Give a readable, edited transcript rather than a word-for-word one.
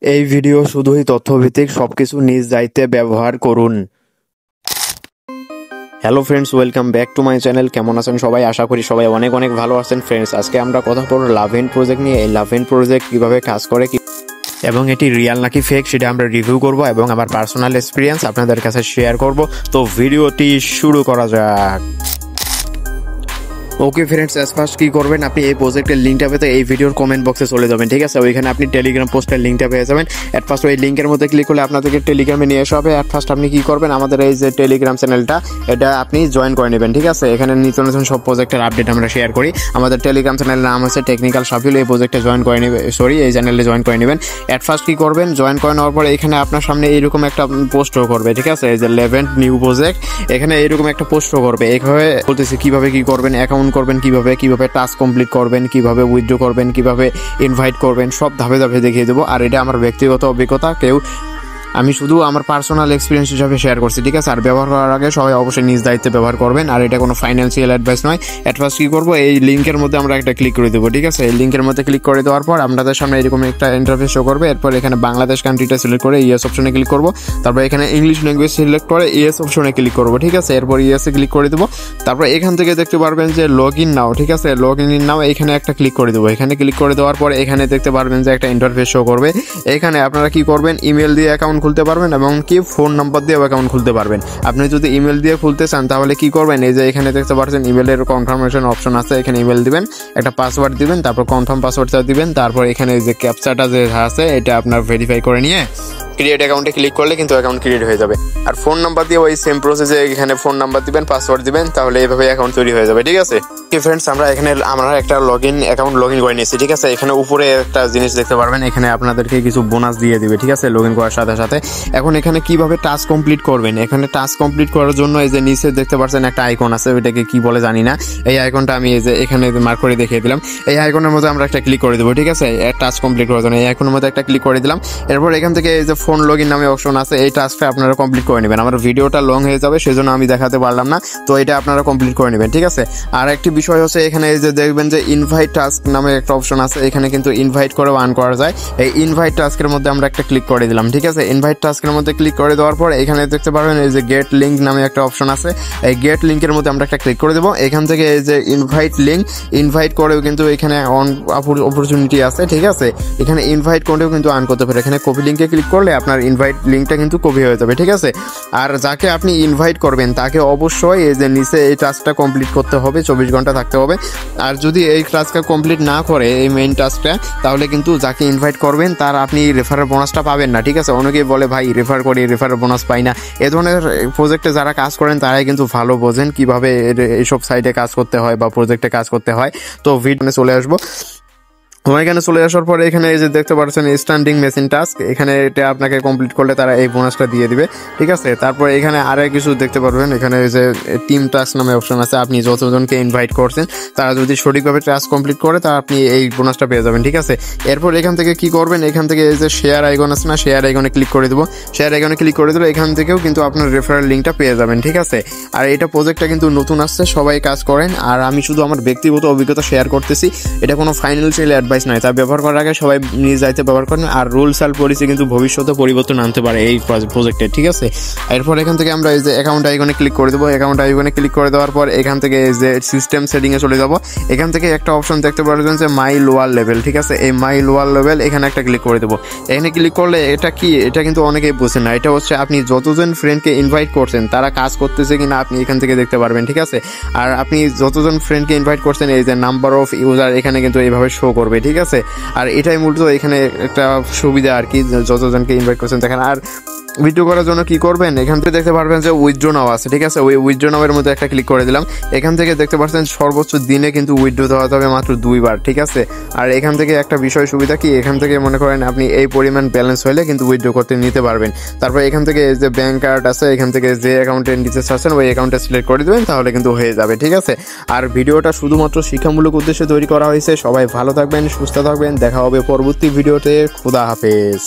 এই ভিডিও শুধুই তথ্যভিত্তিক, সবকিছু নিজ দায়িত্বে ব্যবহার করুন। Hello friends, welcome back to my channel. কেমন আছেন সবাই? আশা করি সবাই অনেক অনেক ভালো আছেন। ফ্রেন্ডস, আজকে আমরা কথা বলবো লাভেন প্রজেক্ট নিয়ে। এই লাভেন প্রজেক্ট কিভাবে কাজ করে এবং এটি রিয়াল নাকি ফেক সেটা আমরা রিভিউ করব এবং আমার পার্সোনাল এক্সপিরিয়েন্স আপনাদের কাছে শেয়ার করব। তো ভিডিওটি শুরু করা যাক। ওকে ফ্রেন্ডস, ফার্স্ট কী করবেন, আপনি এই প্রজেক্টের লিঙ্কটা পেতে এই ভিডিওর কমেন্ট বক্সে চলে যাবেন। ঠিক আছে, ওইখানে আপনি টেলিগ্রাম পোস্টের লিঙ্কটা পেয়ে যাবেন। অ্যাট ফার্স্ট ওই লিঙ্কের মধ্যে ক্লিক করলে আপনাদেরকে টেলিগ্রামে নিয়ে আসা হবে। অ্যাট ফার্স্ট আপনি কী করবেন, আমাদের এই যে টেলিগ্রাম চ্যানেলটা এটা আপনি জয়েন করে নেবেন। ঠিক আছে, এখানে নিত্য নতুন সব প্রজেক্টের আপডেট আমরা শেয়ার করি। আমাদের টেলিগ্রাম চ্যানেলের নাম হচ্ছে টেকনিক্যাল সাফিল। এই প্রজেক্টে জয়েন করে নেবেন, এই চ্যানেলে জয়েন করে নেবেন। অ্যাট ফার্স্ট কী করবেন, জয়েন করে নেওয়ার পরে এখানে আপনার সামনে এইরকম একটা পোস্টও করবে। ঠিক আছে, এই যে লেভেন্ট নিউ প্রজেক্ট, এখানে এইরকম একটা পোস্টও করবে। এইভাবে বলতেছি কীভাবে কী করবেন, অ্যাকাউন্ট করবেন কীভাবে টাস্ক কমপ্লিট করবেন, কিভাবে উইথড্র করবেন, কিভাবে ইনভাইট করবেন, সব ধাপে ধাপে দেখিয়ে দেবো। আর এটা আমার ব্যক্তিগত অভিজ্ঞতা, আমি শুধু আমার পার্সোনাল এক্সপিরিয়েন্স হিসাবে শেয়ার করছি। ঠিক আছে, আর ব্যবহার করার আগে সবাই অবশ্যই নিজ দায়িত্বে ব্যবহার করবেন। আর এটা কোনো ফাইন্যান্সিয়াল অ্যাডভাইস নয়। অ্যাট ফার্স্ট কী করবো, এই লিঙ্কের মধ্যে আমরা একটা ক্লিক করে দেবো। ঠিক আছে, এই লিঙ্কের মধ্যে ক্লিক করে দেওয়ার পর আপনাদের সামনে এরকম একটা ইন্টারফেস শো করবে। এরপর এখানে বাংলাদেশ কান্ট্রিটা সিলেক্ট করে ইয়েস অপশনে ক্লিক করবো। তারপর এখানে ইংলিশ ল্যাঙ্গুয়েজ সিলেক্ট করে ইয়েস অপশনে ক্লিক করবো। ঠিক আছে, এরপর ইয়েসে ক্লিক করে দেবো। তারপর এখান থেকে দেখতে পারবেন যে লগ ইন নাও। ঠিক আছে, লগ ইন নাও এখানে একটা ক্লিক করে দেবো। এখানে ক্লিক করে দেওয়ার পর এখানে দেখতে পারবেন যে একটা ইন্টারফেস শো করবে। এখানে আপনারা কি করবেন, ইমেল দিয়ে অ্যাকাউন্ট খুলতে পারবেন এবং কি ফোন নাম্বার দিয়ে অ্যাকাউন্ট খুলতে পারবেন। আপনি যদি ইমেল দিয়ে খুলতে চান তাহলে কি করবেন, এই যে এখানে দেখতে পাচ্ছেন ইমেলের কনফার্মেশন অপশন আছে। এখানে ইমেল দিবেন, একটা পাসওয়ার্ড দিবেন, তারপর কনফার্ম পাসওয়ার্ডটা দিবেন। তারপর এখানে যে ক্যাপচাটা যে আছে এটা আপনার ভেরিফাই করে নিয়ে ক্রিয়েট অ্যাকাউন্টে ক্লিক করলে কিন্তু অ্যাকাউন্ট ক্রিয়েট হয়ে যাবে। আর ফোন নাম্বার দিয়ে ওই সেম প্রসেসে এখানে ফোন নাম্বার দিবেন, পাসওয়ার্ড দিবেন, তাহলে এইভাবে অ্যাকাউন্ট তৈরি হয়ে যাবে। ঠিক আছে ফ্রেন্ডস, আমরা একটা অ্যাকাউন্ট লগ ইন করে নিয়েছি। ঠিক আছে, এখানে উপরে একটা জিনিস দেখতে পারবেন, এখানে আপনাদেরকে কিছু বোনাস দিয়ে দিবে। ঠিক আছে, লগ ইন করার সাথে সাথে। এখন এখানে কিভাবে টাস্ক কমপ্লিট করবেন, এখানে টাস্ক কমপ্লিট করার জন্য এই যে নিচে দেখতে পাচ্ছেন একটা আইকন আছে, ওইটাকে কি বলে জানি না। এই আইকনটা আমি এই যে এখানে মার্ক করে দেখিয়ে দিলাম। এই আইকনের মধ্যে আমরা একটা ক্লিক করে দেবো। ঠিক আছে, টাস্ক কমপ্লিট করার জন্য এই আইকনের মধ্যে একটা ক্লিক করে দিলাম। এরপর এখান থেকে এই যে ফোন লগ ইন নামে অপশন আছে, এই টাস্কটা আপনারা কমপ্লিট করে নেবেন। আমার ভিডিওটা লং হয়ে যাবে, সেজন্য আমি দেখাতে পারলাম না, তো এটা আপনারা কমপ্লিট করে নেবেন। ঠিক আছে, আর একটি বিষয় হচ্ছে এখানে এই যে দেখবেন যে ইনভাইট টাস্ক নামে একটা অপশন আছে, এখানে কিন্তু ইনভাইট করে অন করা যায়। এই ইনভাইট টাস্কের মধ্যে আমরা একটা ক্লিক করে দিলাম। ঠিক আছে, ইনভাইট টাস্কের মধ্যে ক্লিক করে দেওয়ার পর এখানে দেখতে পারবেন এই যে গেট লিঙ্ক নামে একটা অপশন আছে। এই গেট লিঙ্কের মধ্যে আমরা একটা ক্লিক করে দেবো। এখান থেকে এই যে ইনভাইট করেও কিন্তু এখানে অন অপরচুনিটি আছে। ঠিক আছে, এখানে ইনভাইট করেও কিন্তু অন করতে পারে। এখানে কপি লিঙ্কে ক্লিক করলে আপনার ইনভাইট লিঙ্কটা কিন্তু কপি হয়ে যাবে। ঠিক আছে, আর যাকে আপনি ইনভাইট করবেন তাকে অবশ্যই এই যে নিচে এই টাস্কটা কমপ্লিট করতে হবে, 24 ঘন্টা থাকতে হবে। আর যদি এই টাস্কটা কমপ্লিট না করে এই মেইন টাস্কটা, তাহলে কিন্তু যাকে ইনভাইট করবেন তার আপনি রেফারেল বোনাসটা পাবেন না। ঠিক আছে, অনেকেই বলে ভাই রেফার করি, রেফারেল বোনাস পাই না। এ ধরনের প্রজেক্টে যারা কাজ করেন তারাই কিন্তু ভালো বোঝেন কীভাবে এইসব সাইটে কাজ করতে হয় বা প্রজেক্টে কাজ করতে হয়। তো ভিডিওতে চলে আসবো। এখানে চলে আসার পরে এখানে এই যে দেখতে পাচ্ছেন স্ট্যান্ডিং মেশিন টাস্ক, এখানে এটা আপনাকে কমপ্লিট করলে তারা এই বোনাসটা দিয়ে দিবে। ঠিক আছে, তারপর এখানে আরও কিছু দেখতে পারবেন, এখানে এই যে টিম টাস্ক নামে অপশন আছে। আপনি যতজনকে ইনভাইট করছেন তারা যদি সঠিকভাবে টাস্ক কমপ্লিট করে তা আপনি এই বোনাসটা পেয়ে যাবেন। ঠিক আছে, এরপর এখান থেকে কি করবেন, এখান থেকে এই যে শেয়ার আইকন আছে না, শেয়ার আইকনে ক্লিক করে দেবো। শেয়ার আইকনে ক্লিক করে দিলে এখান থেকেও কিন্তু আপনার রেফারেল লিঙ্কটা পেয়ে যাবেন। ঠিক আছে, আর এটা প্রজেক্টটা কিন্তু নতুন আসছে, সবাই কাজ করেন। আর আমি শুধু আমার ব্যক্তিগত অভিজ্ঞতা শেয়ার করতেছি, এটা কোনো ফাইন্যান্সিয়াল অ্যাডভাইস নয়। তা ব্যবহার করার আগে সবাই নিজ দায়িত্বে ব্যবহার করেন। আর রুলস আর পলিসি কিন্তু ভবিষ্যতে পরিবর্তন আনতে পারে এই প্রজেক্টে। ঠিক আছে, এরপর এখান থেকে আমরা এই যে অ্যাকাউন্ট আইকনে ক্লিক করে দেবো। অ্যাকাউন্ট আইকনে ক্লিক করে দেওয়ার পর এখান থেকে এই যে সিস্টেম সেটিংয়ে চলে যাবো। এখান থেকে একটা অপশন দেখতে পারবেন যে মাই লোয়ার লেভেল। ঠিক আছে, এই মাই লোয়ার লেভেল এখানে একটা ক্লিক করে দেবো। এখানে ক্লিক করলে এটা কি, এটা কিন্তু অনেকেই বোঝেন না। এটা হচ্ছে আপনি যতজন ফ্রেন্ডকে ইনভাইট করছেন তারা কাজ করতেছে কিনা আপনি এখান থেকে দেখতে পারবেন। ঠিক আছে, আর আপনি যতজন ফ্রেন্ডকে ইনভাইট করছেন এই যে নাম্বার অফ ইউজার এখানে কিন্তু এইভাবে শো করবে। ঠিক আছে, আর এটাই মূলত এখানে একটা সুবিধা আর কি, যতজনকে ইনভাইট করছেন দেখেন। আর উইথড্র করার জন্য কি করবেন, এখান থেকে দেখতে পারবেন যে উইথড্র নাও আছে। ঠিক আছে, ওই উইথড্র নাওয়ের মধ্যে একটা ক্লিক করে দিলাম। এখান থেকে দেখতে পাচ্ছেন সর্বোচ্চ দিনে কিন্তু উইথড্র দেওয়া যাবে মাত্র 2 বার। ঠিক আছে, আর এখান থেকে একটা বিষয় সুবিধা কি, এখান থেকে মনে করেন আপনি এই পরিমাণ ব্যালেন্স হলে কিন্তু উইথড্র করতে নিতে পারবেন। তারপর এখান থেকে যে ব্যাঙ্ক কার্ড আছে, এখান থেকে যে অ্যাকাউন্টের ডিটেলস আছেন ওই অ্যাকাউন্টে সিলেক্ট করে দেবেন, তাহলে কিন্তু হয়ে যাবে। ঠিক আছে, আর ভিডিওটা শুধুমাত্র শিক্ষামূলক উদ্দেশ্যে তৈরি করা হয়েছে। সবাই ভালো থাকবেন, সুস্থ থাকবেন, দেখা হবে পরবর্তী ভিডিওতে। খুদা হাফেজ।